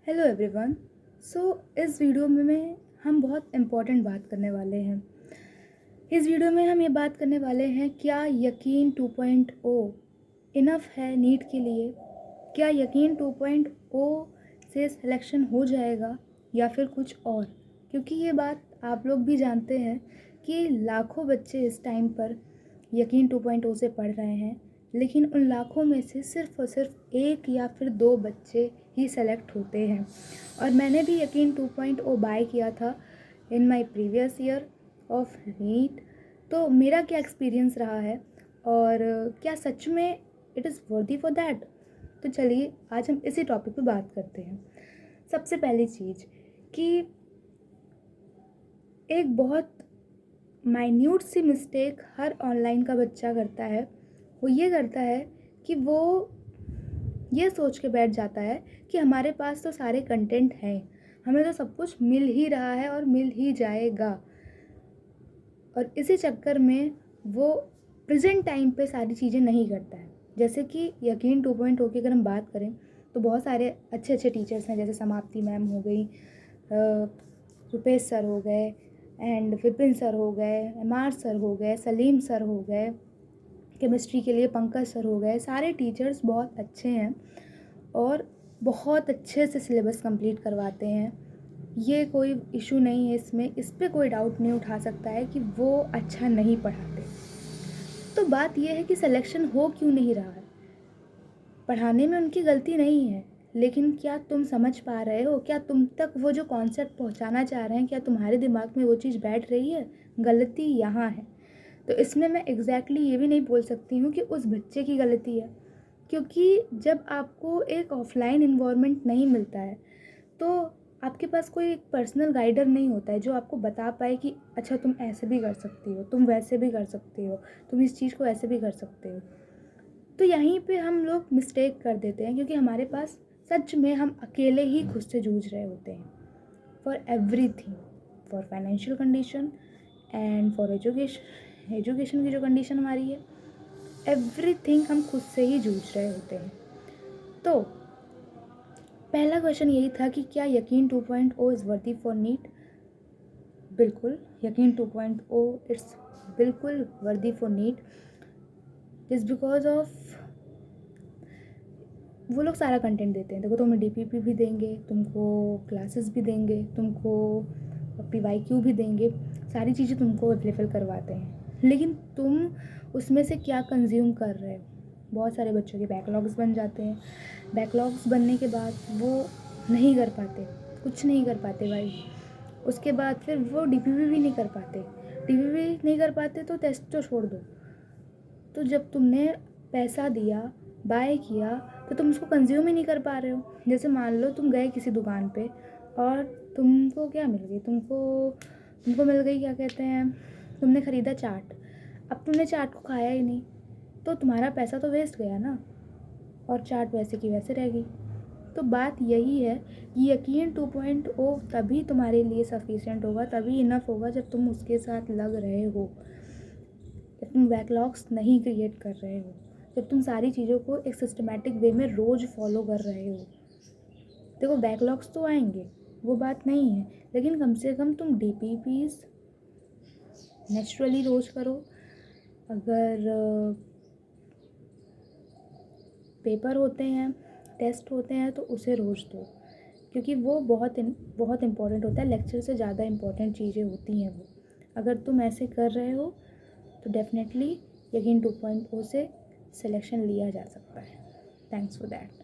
Hello everyone. सो इस video में हम बहुत इम्पोर्टेंट बात करने वाले हैं। इस वीडियो में हम ये बात करने वाले हैं, क्या यकीन 2.0 इनफ है नीट के लिए? क्या यकीन 2.0 से सिलेक्शन हो जाएगा या फिर कुछ और? क्योंकि ये बात आप लोग भी जानते हैं कि लाखों बच्चे इस टाइम पर यकीन 2.0 से पढ़ रहे हैं, लेकिन उन लाखों में से सिर्फ और सिर्फ एक या फिर दो बच्चे ही सेलेक्ट होते हैं। और मैंने भी यकीन 2.0 बाय किया था in my previous year of NEET. तो मेरा क्या एक्सपीरियंस रहा है और क्या सच में इट इज़ वर्दी फॉर दैट? तो चलिए आज हम इसी टॉपिक पे बात करते हैं। सबसे पहली चीज़ कि एक बहुत माइन्यूट सी मिस्टेक हर ऑनलाइन का बच्चा करता है, वो ये करता है कि वो ये सोच के बैठ जाता है कि हमारे पास तो सारे कंटेंट हैं, हमें तो सब कुछ मिल ही रहा है और मिल ही जाएगा। और इसी चक्कर में वो प्रेजेंट टाइम पे सारी चीज़ें नहीं करता है। जैसे कि यकीन 2.0 की अगर हम बात करें तो बहुत सारे अच्छे अच्छे टीचर्स हैं, जैसे समाप्ति मैम हो गई, रुपेश सर हो गए, एंड विपिन सर हो गए, एमआर सर हो गए, सलीम सर हो गए, केमिस्ट्री के लिए पंकज सर हो गए। सारे टीचर्स बहुत अच्छे हैं और बहुत अच्छे से सिलेबस कंप्लीट करवाते हैं। ये कोई इशू नहीं है इसमें, इस पर कोई डाउट नहीं उठा सकता है कि वो अच्छा नहीं पढ़ाते। तो बात ये है कि सिलेक्शन हो क्यों नहीं रहा है? पढ़ाने में उनकी गलती नहीं है, लेकिन क्या तुम समझ पा रहे हो? क्या तुम तक वो जो कॉन्सेप्ट पहुंचाना चाह रहे हैं, क्या तुम्हारे दिमाग में वो चीज़ बैठ रही है? गलती यहाँ है। तो इसमें मैं एग्जैक्टली ये भी नहीं बोल सकती हूँ कि उस बच्चे की गलती है, क्योंकि जब आपको एक ऑफलाइन इन्वायरमेंट नहीं मिलता है तो आपके पास कोई एक पर्सनल गाइडर नहीं होता है जो आपको बता पाए कि अच्छा तुम ऐसे भी कर सकती हो, तुम वैसे भी कर सकते हो, तुम इस चीज़ को ऐसे भी कर सकते हो। तो यहीं पे हम लोग मिस्टेक कर देते हैं, क्योंकि हमारे पास सच में हम अकेले ही खुद से जूझ रहे होते हैं for everything, for financial condition and for education की जो कंडीशन हमारी है, एवरीथिंग हम खुद से ही जूझ रहे होते हैं। तो पहला क्वेश्चन यही था कि क्या यकीन 2.0 इज़ वर्दी फॉर नीट? बिल्कुल, यकीन 2.0 इट्स बिल्कुल worthy for NEET. Is because of वो लोग सारा कंटेंट देते हैं। देखो, तुम्हें डीपीपी भी देंगे, तुमको क्लासेस भी देंगे, तुमको पीवाईक्यू भी देंगे, सारी चीज़ें तुमको अवेलेबल करवाते हैं। लेकिन तुम उसमें से क्या कंज्यूम कर रहे हो? बहुत सारे बच्चों के बैकलॉग्स बन जाते हैं। बैकलॉग्स बनने के बाद वो नहीं कर पाते, कुछ नहीं कर पाते भाई। उसके बाद फिर वो डीपीपी भी नहीं कर पाते। डीपीपी नहीं कर पाते तो टेस्ट तो छोड़ दो। तो जब तुमने पैसा दिया, बाय किया, तो तुम उसको कंज्यूम ही नहीं कर पा रहे हो। जैसे मान लो तुम गए किसी दुकान पे और तुमको क्या मिल गई? तुमको तुमको मिल गई, क्या कहते हैं, तुमने ख़रीदा चाट। अब तुमने चाट को खाया ही नहीं, तो तुम्हारा पैसा तो वेस्ट गया ना, और चाट वैसे की वैसे रह गई। तो बात यही है कि यकीन 2.0 तभी तुम्हारे लिए सफिशिएंट होगा, तभी इनफ होगा जब तुम उसके साथ लग रहे हो, जब तुम बैकलॉग्स नहीं क्रिएट कर रहे हो, जब तुम सारी चीज़ों को एक सिस्टमेटिक वे में रोज़ फॉलो कर रहे हो। देखो, बैकलॉग्स तो आएंगे, वो बात नहीं है, लेकिन कम से कम तुम डीपीपीज नेचुरली रोज़ करो। अगर पेपर होते हैं, टेस्ट होते हैं, तो उसे रोज़ दो, क्योंकि वो बहुत इम्पॉर्टेंट होता है। लेक्चर से ज़्यादा इम्पॉर्टेंट चीज़ें होती हैं वो। अगर तुम ऐसे कर रहे हो तो डेफिनेटली यकीन 2.0 से सिलेक्शन लिया जा सकता है। Thanks for that.